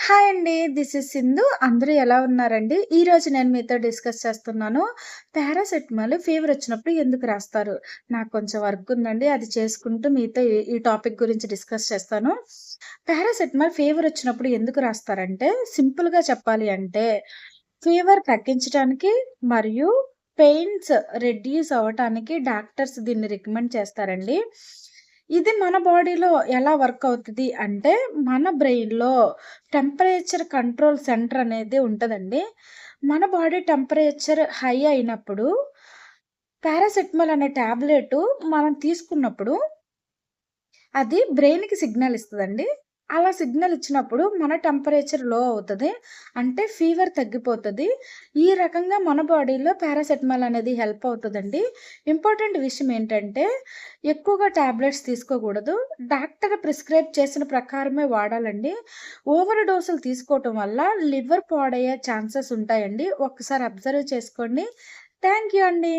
Hi అండి. This is Sindhu. అందరూ ఎలా ఉన్నారండి? ఈరోజు నేను మీతో డిస్కస్ చేస్తున్నాను. పారాసెటమాల్ ఫీవర్ వచ్చినప్పుడు ఎందుకు రాస్తారు? నాకు కొంచెం వర్క్ ఉందండి. అది చేసుకుంటూ మీతో ఈ టాపిక్ గురించి డిస్కస్ చేస్తాను. పారాసెటమాల్ ఫీవర్ వచ్చినప్పుడు ఎందుకు రాస్తారంటే, సింపుల్‌గా చెప్పాలి అంటే, ఫీవర్ తగ్గించడానికి మరియు పెయిన్స్ రెడ్యూస్ అవ్వటానికి డాక్టర్స్ దీన్ని రికమెండ్ చేస్తారండి. ఇది మన బాడీలో ఎలా వర్క్ అవుతది అంటే, మన బ్రెయిన్‌లో టెంపరేచర్ కంట్రోల్ సెంటర్ అనేది ఉంటదండి. మన బాడీ టెంపరేచర్ హై అయినప్పుడు పారాసెటమాల్ అనే టాబ్లెటు మనం తీసుకున్నప్పుడు అది బ్రెయిన్‌కి సిగ్నల్ ఇస్తదండి. అలా సిగ్నల్ ఇచ్చినప్పుడు మన టెంపరేచర్ లో అవుతది. అంటే ఫీవర్ తగ్గిపోతది. ఈ రకంగా మన బాడీలో పారాసెటమాల్ అనేది హెల్ప్ అవుతదండి. ఇంపార్టెంట్ విషయం ఏంటంటే ఎక్కువగా టాబ్లెట్స్ తీసుకోకూడదు. డాక్టర్ ప్రిస్క్రైబ్ చేసిన ప్రకారమే వాడాలండి. ఓవర్ డోసులు తీసుకోవటం వల్ల లివర్ పాడయ్యే ఛాన్సెస్ ఉంటాయండి. ఒక్కసారి అబ్జర్వ్ చేసుకోండి. థాంక్ యూ అండి.